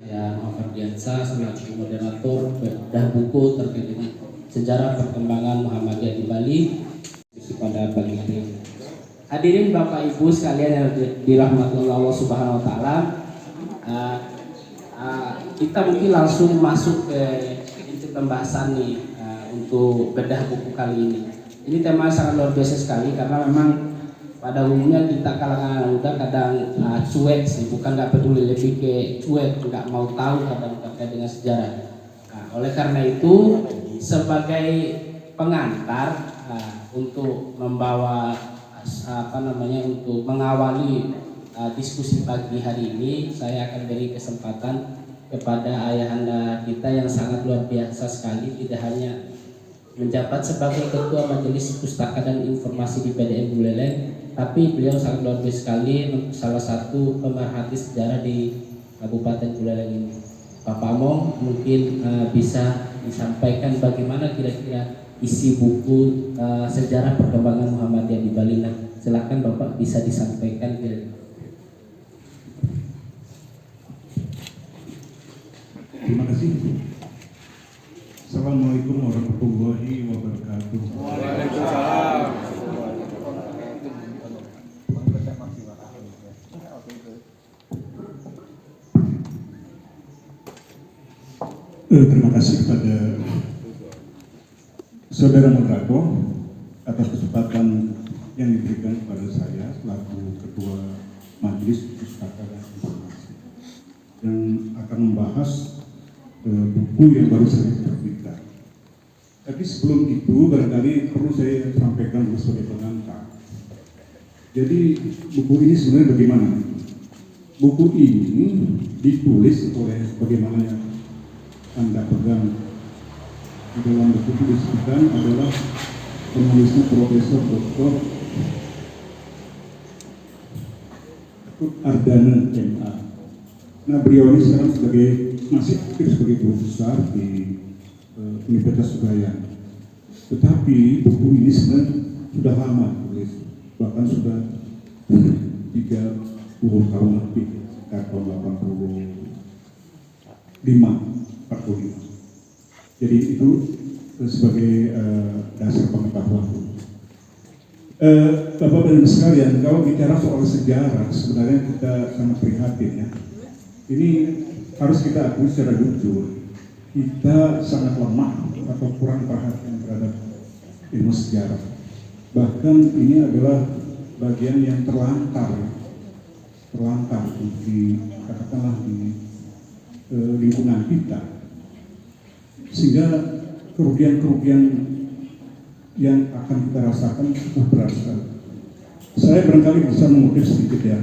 Saya Muhammad Diansa selaku moderator bedah buku terkait dengan sejarah perkembangan Muhammadiyah di Bali pada pagi hari ini. Hadirin Bapak Ibu sekalian yang dirahmati Allah Subhanahu wa taala, kita mungkin langsung masuk ke inti pembahasan nih untuk bedah buku kali ini. Ini tema sangat luar biasa sekali karena memang pada umumnya kita kalangan anak muda kadang cuek sih, bukan nggak peduli, lebih ke cuek, nggak mau tahu kadang terkait dengan sejarah. Oleh karena itu sebagai pengantar untuk membawa untuk mengawali diskusi pagi hari ini, saya akan beri kesempatan kepada ayahanda kita yang sangat luar biasa sekali, tidak hanya menjabat sebagai Ketua Majelis Pustaka dan Informasi di PDN Buleleng, tapi beliau sangat luar biasa sekali, salah satu pemerhati sejarah di Kabupaten Buleleng ini. Pak Pamong mungkin bisa disampaikan bagaimana kira-kira isi buku sejarah perkembangan Muhammadiyah di Bali. Nah, silakan Bapak bisa disampaikan kira-kira. Terima kasih. Assalamualaikum warahmatullahi wabarakatuh. Waalaikumsalam. Terima kasih kepada saudara moderator atas kesempatan yang diberikan kepada saya selaku Ketua Majelis Pustaka dan Informasi yang akan membahas buku yang baru saja terbitkan. Tapi sebelum itu barangkali perlu saya sampaikan dulu sebagai pengantar. Jadi buku ini sebenarnya bagaimana? Buku ini ditulis oleh bagaimana yang Anda pegang di dalam buku itu disebutkan adalah penulisnya Profesor Dr. Ardana MA. Nah, beliau ini sekarang masih aktif sebagai guru besar di Universitas Udayana. Tetapi buku ini sebenarnya sudah lama ditulis, bahkan sudah 30 tahun lebih, sekitar tahun 45. Jadi itu sebagai dasar pengetahuan. Bapak dan Ibu sekalian, kalau bicara soal sejarah, sebenarnya kita sangat prihatin ya. Ini harus kita akui secara jujur, kita sangat lemah atau kurang perhatian terhadap ilmu sejarah. Bahkan ini adalah bagian yang terlantar di katakanlah di lingkungan kita, sehingga kerugian-kerugian yang akan kita rasakan cukup berat sekali. Saya barangkali bisa mengutip sedikit ya.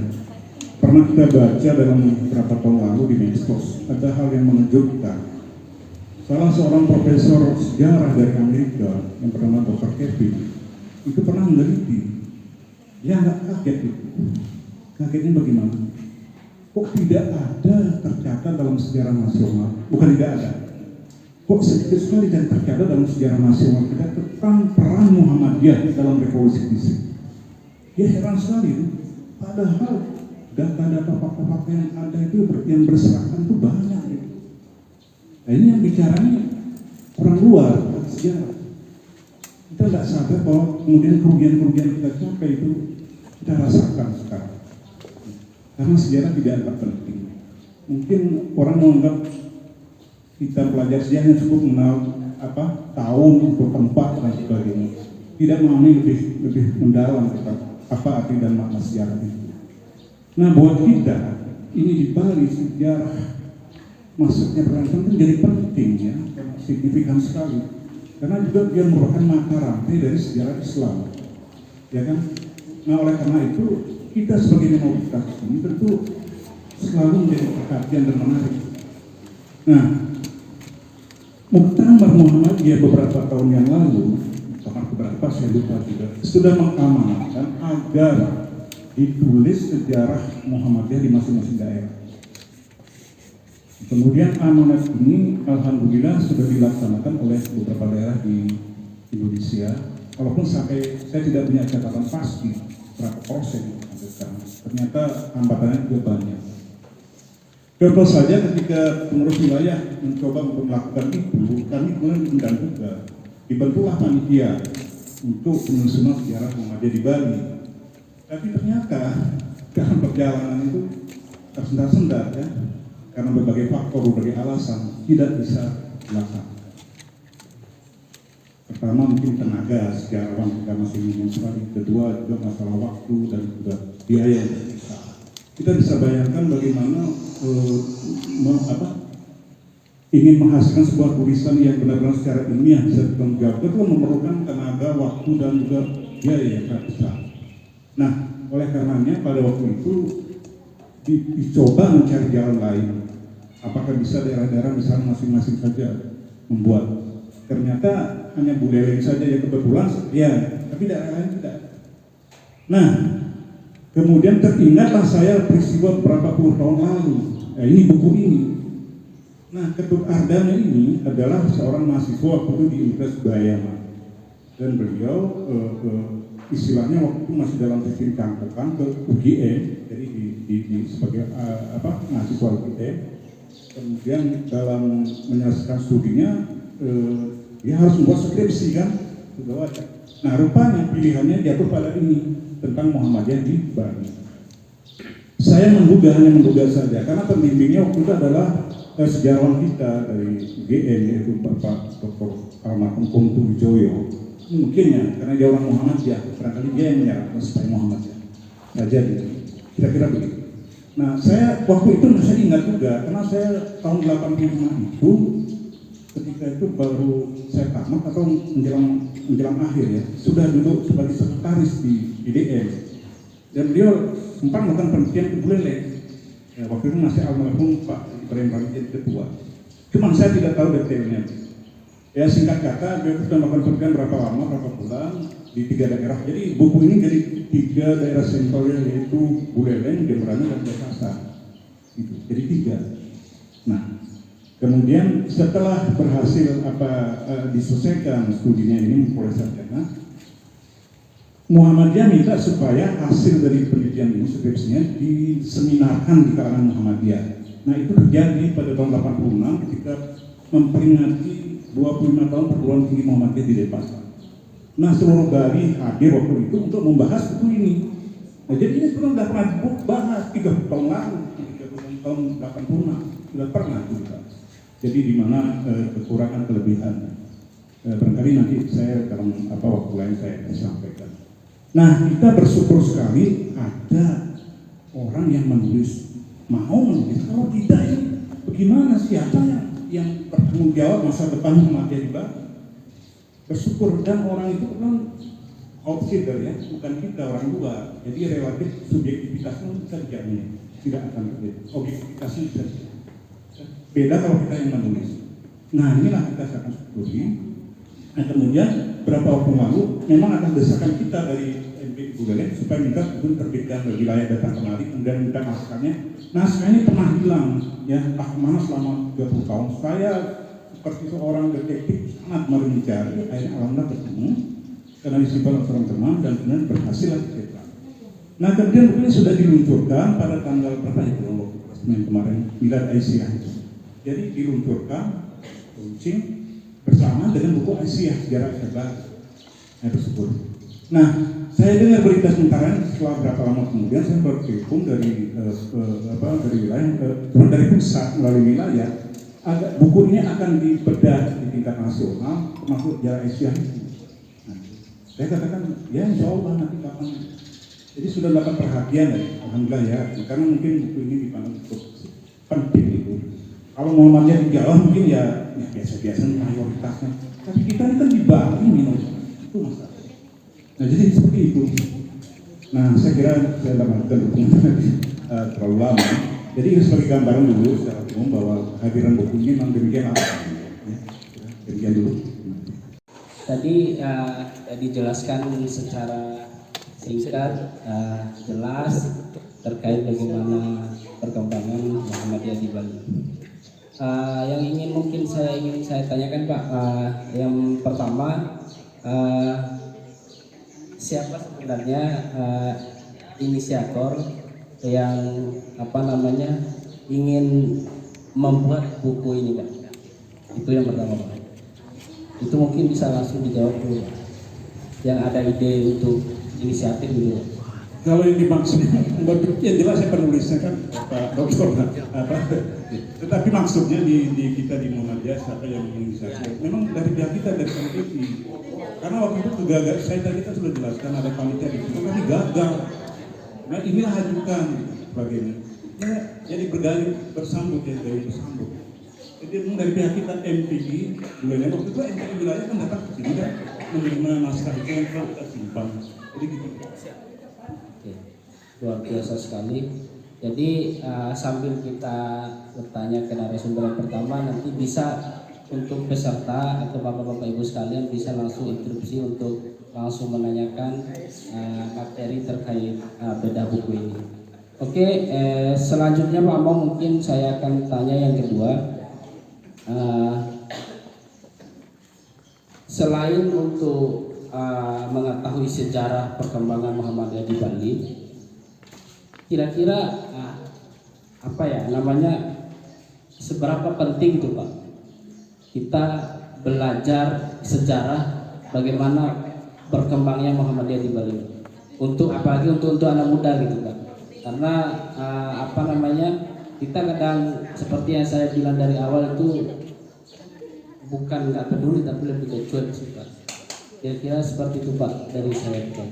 Pernah kita baca dalam beberapa tahun lalu di Medsos, ada hal yang mengejutkan. Salah seorang profesor sejarah dari Amerika yang bernama Dr. Kevin itu pernah meneliti. Ya nggak kaget itu. Kagetnya bagaimana? Kok tidak ada tercatat dalam sejarah nasional? Bukan tidak ada. Kok sedikit sekali dan tercatat dalam sejarah nasional kita tentang peran Muhammadiyah dalam revolusi fisik. Ya heran sekali itu. Padahal data-data fakta-fakta yang ada itu yang berserakan itu banyak ya. Nah ini yang bicaranya orang luar sejarah. Kita tidak sadar bahwa kemudian kerugian-kerugian kita capai itu kita rasakan sekarang. Karena sejarah tidak anggap penting. Mungkin orang menganggap kita belajar sejarah cukup mengenal tahun atau tempat dan sebagainya. Tidak memahami lebih mendalam tentang apa arti dan makna sejarah itu. Nah, buat kita ini di Bali sejarah masuknya peran penting jadi penting ya, signifikan sekali. Karena juga dia merupakan mata rantai dari sejarah Islam, ya kan? Nah, oleh karena itu kita sebagai minoritas ini tentu selalu menjadi perhatian dan menarik. Nah, Muktamar Muhammadiyah beberapa tahun yang lalu, bahkan beberapa saya lupa juga, sudah mengamanatkan agar ditulis sejarah Muhammadiyah di masing-masing daerah. Kemudian amanat ini alhamdulillah sudah dilaksanakan oleh beberapa daerah di Indonesia. Walaupun sampai saya tidak punya catatan pasti berapa persen sampai sekarang. Ternyata hambatannya juga banyak. Contoh saja ketika pengurus wilayah mencoba untuk melakukan itu, kami kemudian diundang juga. Dibentuklah panitia untuk penyusunan sejarah Muhammadiyah di Bali. Tapi ternyata dalam perjalanan itu tersendat-sendat ya, karena berbagai faktor, berbagai alasan tidak bisa dilaksanakan. Pertama mungkin tenaga sejarawan kita masih minim sekali. Kedua juga masalah waktu dan juga biaya yang besar. Kita bisa bayangkan bagaimana ingin menghasilkan sebuah tulisan yang benar-benar secara ilmiah bisa ditanggungjawabkan itu memerlukan tenaga, waktu dan juga biaya yang sangat besar. Nah, oleh karenanya pada waktu itu dicoba mencari jalan lain. Apakah bisa daerah-daerah misalnya masing-masing saja membuat? Ternyata hanya Buleleng saja yang kebetulan, ya, tapi daerah lain tidak. Nah, kemudian teringatlah saya peristiwa beberapa puluh tahun lalu. Ini buku ini. Nah, Ketut Ardana ini adalah seorang mahasiswa waktu itu di Universitas Bayama. Dan beliau istilahnya waktu itu masih dalam sistem cangkukan ke UGM, jadi sebagai mahasiswa UGM. Kemudian dalam menyelesaikan studinya dia harus membuat skripsi kan, nah rupanya pilihannya jatuh pada ini tentang Muhammadiyah di Bali. Saya hanya menduga saja karena pembimbingnya waktu itu adalah sejarawan kita dari UGM yaitu Bapak Dr. Almarhum Kuntu Wijoyo. Mungkin ya karena dia orang Muhammadiyah, barangkali dia yang menyarankan supaya Muhammadiyah. Nah jadi kira-kira begitu. Nah saya waktu itu saya ingat juga karena saya tahun 85 itu ketika itu baru saya tamat atau menjelang akhir ya, sudah duduk sebagai sekretaris di IDM dan beliau sempat melakukan penelitian ke Buleleng. Ya, waktu itu masih almarhum Pak Ibrahim Ramidin ketua. Cuman saya tidak tahu detailnya. Ya singkat kata, beliau sudah melakukan penelitian berapa lama, berapa bulan di 3 daerah. Jadi buku ini jadi 3 daerah sentralnya yaitu Buleleng, Jemberana dan Jakarta. Gitu. Jadi 3. Nah, kemudian setelah berhasil diselesaikan studinya ini memperoleh sarjana, Muhammadiyah minta supaya hasil dari penelitian ini skripsinya diseminarkan di kalangan Muhammadiyah. Nah itu terjadi pada tahun 86 ketika memperingati 25 tahun perguruan tinggi Muhammadiyah di Denpasar. Nah seluruh Bali hadir waktu itu untuk membahas buku ini. Nah jadi ini sudah pernah dibahas 30 tahun lalu, 30 tahun 86 sudah pernah juga. Jadi di mana kekurangan kelebihan barangkali nanti saya dalam waktu lain saya sampaikan. Nah kita bersyukur sekali ada orang yang menulis, mau menulis. Kalau tidak ini bagaimana, siapa yang bertanggung jawab masa depan Muhammadiyah di Bali? Bersyukur, dan orang itu kan outsider ya, bukan kita orang luar. Jadi relatif subjektivitasnya bisa dijamin, tidak akan terjadi. Objektivitasnya bisa dijamin. Beda kalau kita yang menulis. Nah inilah kita sangat syukuri. Nah kemudian beberapa waktu lalu memang atas desakan kita dari MPI Buleleng supaya minta untuk terbitkan wilayah datang kemari, kemudian minta naskahnya. Naskah ini pernah hilang ya, entah kemana selama 30 tahun. Saya seperti seorang detektif sangat mau mencari, akhirnya alhamdulillah ketemu karena disimpan oleh seorang teman dan kemudian berhasil dicetak. Nah kemudian buku ini sudah diluncurkan pada tanggal berapa ya waktu Senin kemarin, Milad Aisyah itu. Jadi diluncurkan launching bersama dengan buku Aisyah Sejarah Islam. Saya bersyukur. Nah, saya dengar berita sementara setelah berapa lama kemudian saya bertelepon dari wilayah dari pusat melalui wilayah. Buku ini akan dibedah di tingkat nasional termasuk Sejarah Aisyah itu. Nah, saya katakan ya insya Allah nanti kapan. Jadi sudah dapat perhatian ya, alhamdulillah ya. Karena mungkin buku ini dipandang cukup penting itu. Kalau Muhammadiyah di Jawa mungkin ya biasa-biasa mayoritasnya. Tapi kita ini kan di Bali itu masalah. Nah jadi seperti itu. Nah saya kira saya dapatkan dukungan terlalu lama. Jadi ini sebagai gambaran dulu secara umum bahwa kehadiran buku ini memang demikian apa. Demikian dulu. Tadi dijelaskan secara singkat, jelas terkait bagaimana perkembangan Muhammadiyah di Bali. Yang ingin saya tanyakan Pak, yang pertama siapa sebenarnya inisiator yang ingin membuat buku ini Pak? Itu yang pertama Pak. Itu mungkin bisa langsung dijawab dulu. Yang ada ide untuk inisiatif dulu. Kalau yang dimaksud, yang jelas saya penulisnya kan Pak Dokter, tetapi maksudnya di kita di Muhammadiyah siapa yang menginisiasi? Memang dari pihak kita dari panitia. Karena waktu itu gagal, saya tadi kan sudah jelaskan ada panitia di situ, tapi gagal. Nah inilah ajukan sebagainya. Ya, jadi berdalih bersambut ya dari bersambut. Jadi dari pihak kita MPI, wilayah waktu itu MPI wilayah kan datang ke sini kan menerima naskah itu yang telah kita simpan. Jadi gitu. Oke, luar biasa sekali. Jadi sambil kita bertanya ke narasumber yang pertama, nanti bisa untuk peserta atau bapak-bapak ibu sekalian bisa langsung interupsi untuk langsung menanyakan materi terkait bedah buku ini. Oke, selanjutnya Pak Among mungkin saya akan tanya yang kedua. Selain untuk mengetahui sejarah perkembangan Muhammadiyah di Bali, kira-kira apa ya namanya, seberapa penting itu Pak kita belajar sejarah bagaimana berkembangnya Muhammadiyah di Bali, untuk apalagi untuk anak muda gitu Pak, karena apa namanya, kita kadang seperti yang saya bilang dari awal itu bukan nggak peduli tapi lebih ke cuek sih Pak. Kira-kira seperti itu Pak dari saya Pak.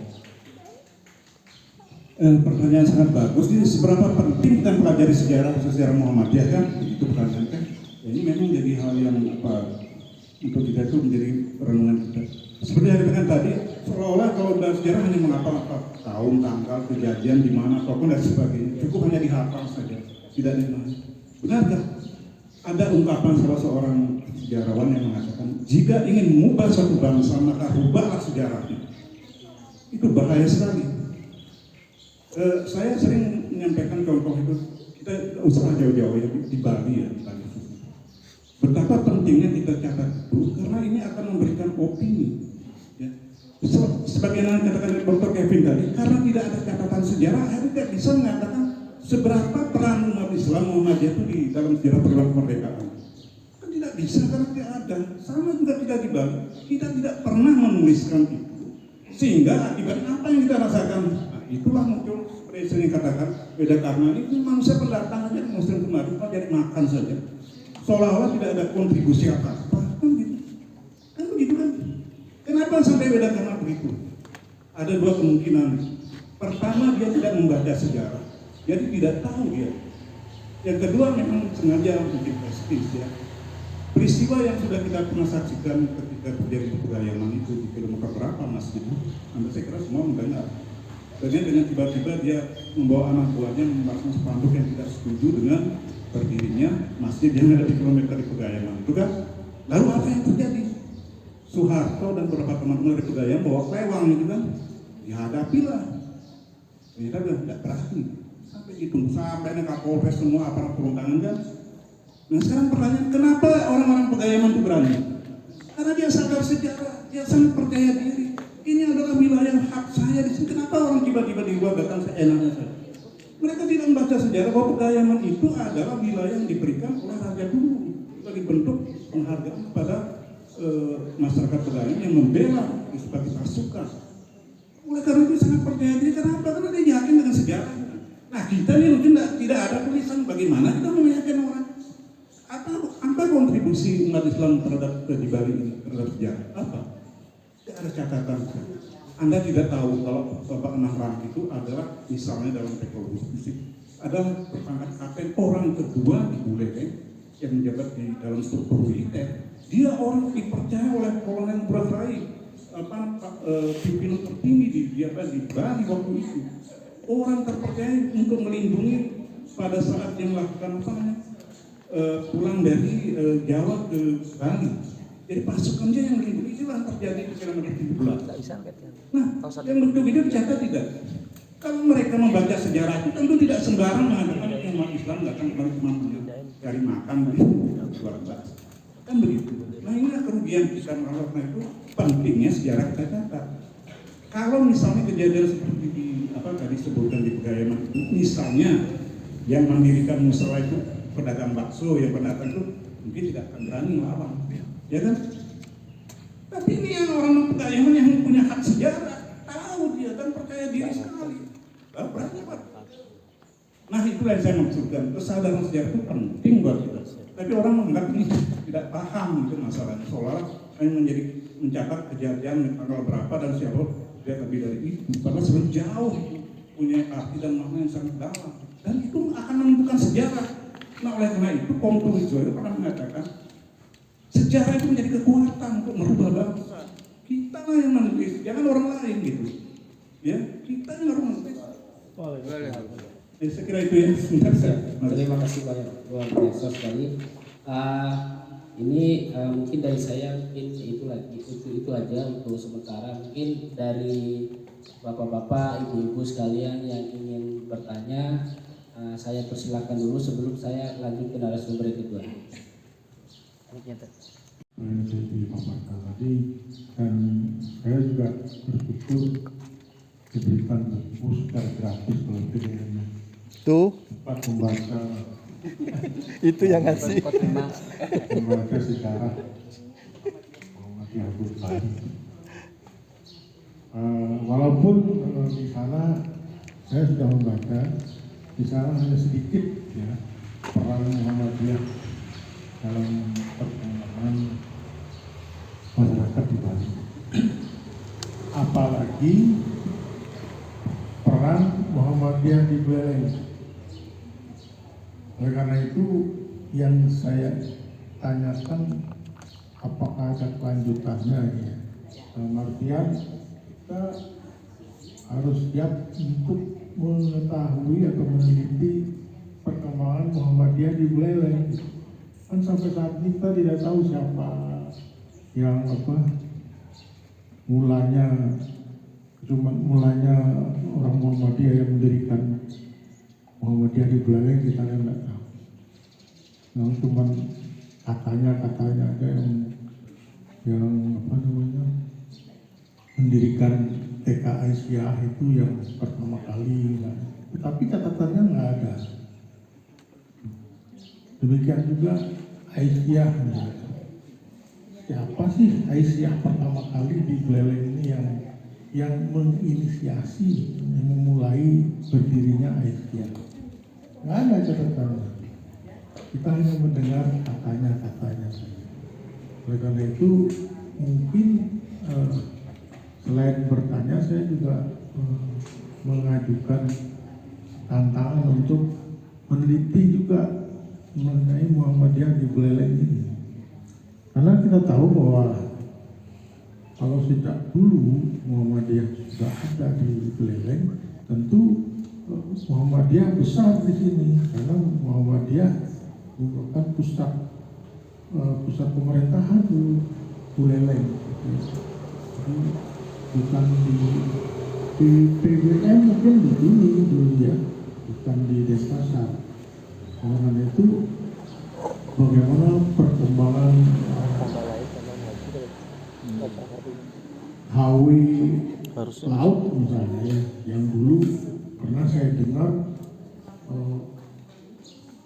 Pertanyaan sangat bagus. Ini seberapa penting kita pelajari sejarah Muhammadiyah kan? Itu pertanyaan kan? Ini memang jadi hal yang untuk kita itu menjadi renungan kita. Seperti yang dikatakan tadi, seolah-olah kalau dalam sejarah hanya menghafal tahun, tanggal, kejadian di mana, tokoh dan sebagainya, cukup hanya dihafal saja, tidak dimana. Benarkah? Ada ungkapan salah seorang sejarawan yang mengatakan, jika ingin mengubah suatu bangsa maka rubahlah sejarahnya. Itu bahaya sekali. Saya sering menyampaikan contoh itu, kita usaha jauh-jauh ya di Bali ya, di Bali. Betapa pentingnya kita catat itu, karena ini akan memberikan opini. Ya. Sebagaimana katakan Dr. Kevin tadi, karena tidak ada catatan sejarah, akhirnya tidak bisa mengatakan seberapa peran umat Islam Muhammadiyah itu di dalam sejarah perjuangan kemerdekaan. Kan tidak bisa karena tidak ada. Sama juga tidak di Bali. Kita tidak pernah menuliskan itu. Sehingga akibat apa yang kita rasakan? Nah, itulah muncul seperti yang katakan beda karena ini manusia pendatang aja Muslim kemarin cuma jadi makan saja. Seolah-olah tidak ada kontribusi apa-apa. Kan gitu. Kan begitu kan? Kenapa sampai beda karena begitu? Ada dua kemungkinan. Pertama, dia tidak membaca sejarah. Jadi tidak tahu dia. Yang kedua memang sengaja mungkin prestis ya. Peristiwa yang sudah kita pernah saksikan ketika terjadi di Pegayaman itu di kilometer berapa Mas itu? Anda saya kira semua mendengar. Dan dengan tiba-tiba dia membawa anak buahnya memasang spanduk yang tidak setuju dengan berdirinya masjid yang ada di kilometer di Pegayaman itu kan. Lalu apa yang terjadi? Soeharto dan beberapa teman-teman dari Pegayaman bawa klewang itu kan. Dihadapilah. Ternyata tidak berani. Sampai ditunggu sampai Kapolres semua aparat turun tangan kan. Nah sekarang pertanyaan, kenapa orang-orang Pegayaman itu berani? Karena dia sadar sejarah, dia sangat percaya diri. Ini adalah wilayah hak saya di sini. Kenapa orang tiba-tiba di luar datang seenaknya saja? Mereka tidak membaca sejarah bahwa Pegayaman itu adalah wilayah yang diberikan oleh raja dulu sebagai bentuk penghargaan kepada masyarakat Pegayaman yang membela sebagai pasukan. Oleh karena itu sangat percaya diri. Kenapa? Karena dia yakin dengan sejarah. Nah kita ini mungkin tidak ada tulisan bagaimana kita meyakinkan orang. Apa kontribusi umat Islam terhadap di Bali ini terhadap sejarah? Apa? Tidak ada catatan. Anda tidak tahu kalau Bapak Anang Ram itu adalah misalnya dalam teknologi fisik adalah berpangkat kapten orang kedua di Buleleng yang menjabat di dalam struktur militer. Dia orang dipercaya oleh Kolonel Murad Rai, pimpinan tertinggi di Bali waktu itu. Orang terpercaya untuk melindungi pada saat yang melakukan pulang dari Jawa ke Bali. Jadi pasukannya yang melindungi, itulah yang terjadi di kilometer 17. Nah, yang bentuk itu dicatat tidak? Kalau mereka membaca sejarah itu tentu tidak sembarang mengatakan umat Islam nggak akan kembali cuma cari makan di luar bangsa. Kan begitu. Nah inilah kerugian kita melakukan itu, pentingnya sejarah kita catat. Kalau misalnya kejadian seperti tadi sebutkan di Pegayaman itu, misalnya yang mendirikan musola itu pedagang bakso, yang pendatang itu mungkin tidak akan berani melawan, ya kan? Tapi ini yang orang pedayangan yang punya hak sejarah, tahu dia kan percaya diri sekali, berani Pak. Nah itulah yang saya maksudkan, kesadaran sejarah itu penting buat kita. Tapi orang menganggap ini tidak paham itu masalahnya, seolah hanya mencatat kejadian tanggal berapa dan siapa dia lebih dari itu. Karena sebenarnya jauh punya arti dan makna yang sangat dalam, dan itu akan menentukan sejarah. Nah oleh karena itu Kongtung itu pernah mengatakan sejarah itu menjadi kekuatan untuk merubah bangsa. Kita lah yang menulis, jangan orang lain gitu. Ya, kita yang harus menulis. Saya kira itu ya. Terima kasih banyak luar biasa sekali. Ini mungkin dari saya mungkin itu aja untuk sementara. Mungkin dari bapak-bapak, ibu-ibu sekalian yang ingin bertanya, saya persilakan dulu sebelum saya lanjut ke narasumber yang kedua. Saya dipaparkan tadi, dan saya juga bersyukur diberikan buku secara gratis oleh PDN. Tuh, Cepat membaca itu yang ngasih. membaca sejarah Muhammadiyah Bukhari. Walaupun di sana saya sudah membaca, di sana hanya sedikit ya peran Muhammadiyah dalam perkembangan masyarakat di Bali. Apalagi peran Muhammadiyah di Buleleng. Oleh karena itu yang saya tanyakan, apakah ada kelanjutannya ya? Dalam artian kita harus siap untuk mengetahui atau meneliti perkembangan Muhammadiyah di Buleleng. Kan sampai saat ini kita tidak tahu siapa yang mulanya orang Muhammadiyah yang mendirikan Muhammadiyah di Buleleng, kita tidak tahu. Nah, cuma katanya ada yang mendirikan TK Aisyah itu yang pertama kali, tetapi catatannya nggak ada. Demikian juga Aisyah. Siapa sih Aisyah pertama kali di Buleleng ini yang menginisiasi, yang memulai berdirinya Aisyah? Nggak ada catatannya. Kita hanya mendengar katanya saja. Oleh karena itu mungkin selain bertanya, saya juga mengajukan tantangan untuk meneliti juga mengenai Muhammadiyah di Buleleng ini. Karena kita tahu bahwa kalau sejak dulu Muhammadiyah sudah ada di Buleleng, tentu Muhammadiyah besar di sini, karena Muhammadiyah merupakan pusat pemerintahan di Buleleng. Jadi bukan di PBM, mungkin di sini dulu ya, bukan di Denpasar. Karena itu bagaimana perkembangan HW laut misalnya ya, yang dulu pernah saya dengar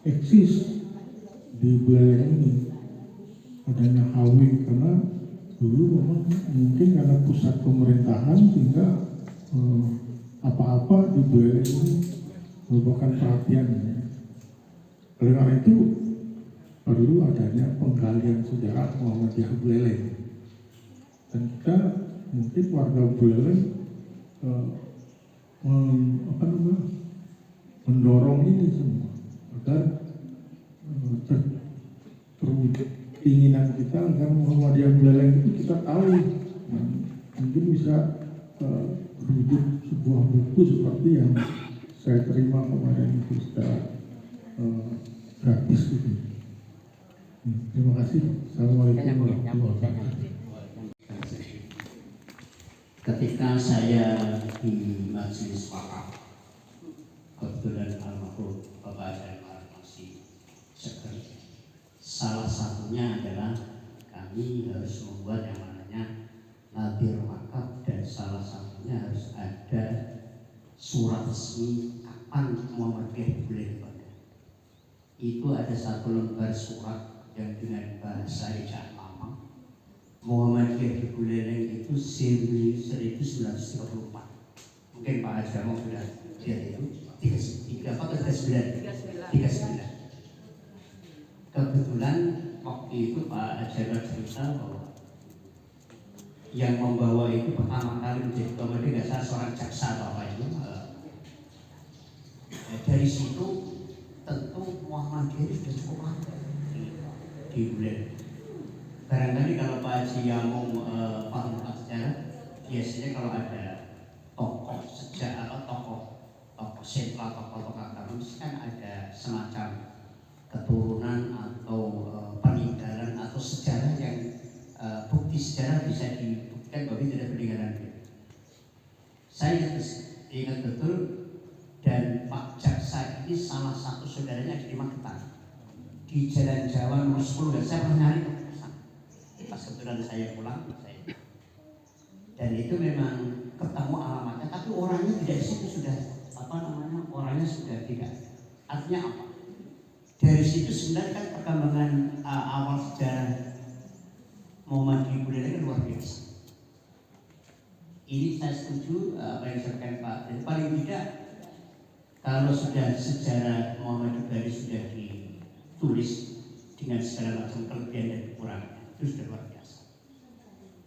eksis di Buleleng ini, adanya HW, karena dulu memang mungkin karena pusat pemerintahan sehingga apa-apa di Buleleng ini merupakan perhatian. Oleh karena itu perlu adanya penggalian sejarah Muhammadiyah Buleleng, dan kita mungkin warga Buleleng mendorong ini semua agar terwujud keinginan kita agar Muhammadiyah Buleleng itu kita tahu, mungkin bisa terwujud sebuah buku seperti yang saya terima kemarin itu secara gratis itu. Terima kasih. Assalamualaikum warahmatullahi wabarakatuh. Ketika saya di majelis wakaf, kebetulan almarhum Bapak saya masih seger. Salah satunya adalah kami harus membuat yang namanya nadir wakaf, dan salah satunya harus ada surat resmi kapan Muhammadiyah boleh dipakai. itu ada satu lembar surat yang dengan bahasa ejaan lama Muhammadiyah di Buleleng itu 1934. Mungkin Pak Ajamo sudah lihat itu 33 atau 39. Kebetulan waktu itu Pak Ajamo cerita bahwa yang membawa itu pertama kali menjadi komedi nggak salah seorang jaksa atau apa itu. Dari situ tentu Muhammadiyah sudah cukup lama di Buleleng. Barangkali kalau Pak Haji Yamung paham sejarah, biasanya kalau ada tokoh sejak atau tokoh sentral, tokoh agama, kan ada semacam keturunan atau peninggalan atau sejarah yang bukti sejarah bisa dibuktikan bahwa itu ada peninggalan. Saya ingat betul, dan Pak Jaksa ini salah satu saudaranya di Magetan di Jalan Jawa nomor 10, dan saya pernah nyari pas kebetulan saya pulang dan itu memang ketemu alamatnya, tapi orangnya tidak di situ, sudah orangnya sudah tidak. Artinya apa? Dari situ sebenarnya kan perkembangan awal sejarah Muhammadiyah Buleleng luar biasa. Ini saya setuju apa yang disampaikan Pak. Dan paling tidak kalau sudah sejarah Muhammadiyah Buleleng sudah ditulis dengan segala macam kelebihan dan kekurangan, itu sudah luar biasa.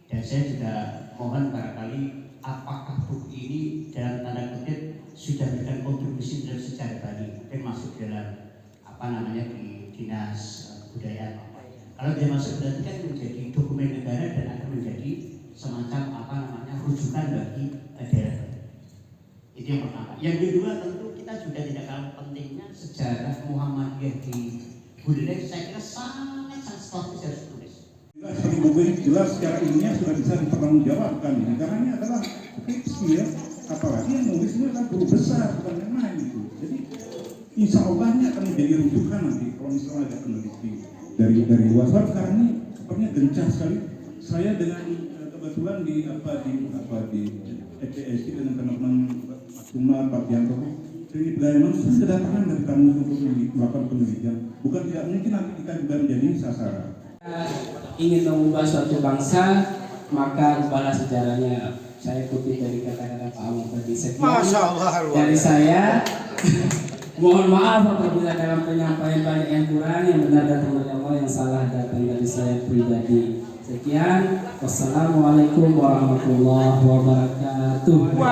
Dan saya juga mohon barangkali apakah buku ini dalam tanda kutip sudah memberikan kontribusi dalam sejarah Bali, mungkin masuk dalam di dinas budaya. Kalau dia masuk berarti kan menjadi dokumen negara dan akan menjadi semacam rujukan bagi daerah. Itu yang pertama. Yang kedua tentu kita juga tidak kalah pentingnya sejarah Muhammadiyah di Buleleng. Saya kira sangat strategis harus ditulis. Seperti buku ini jelas secara ilmiah sudah bisa dipertanggungjawabkan ini, karena ini adalah fiksi ya, apalagi yang nulis ini adalah guru besar, bukan yang lain gitu. Jadi insya Allah ini akan menjadi rujukan nanti kalau misalnya ada peneliti dari luar. Sekarang ini sepertinya gencar sekali. Saya dengan kebetulan di EPSI dengan teman-teman Pak Cumar, Pak Dianto, Sri Bagaimana sudah kedatangan dari kamu untuk melakukan penelitian. Bukan tidak mungkin nanti kita juga menjadi sasaran. Ingin mengubah suatu bangsa, maka ubahlah sejarahnya. Saya kutip dari kata-kata Pak Amung tadi. Sekian dari saya. Mohon maaf apabila dalam penyampaian banyak yang kurang, yang benar datang dari Allah, yang salah datang dari saya pribadi. Sekian, wassalamualaikum warahmatullahi wabarakatuh.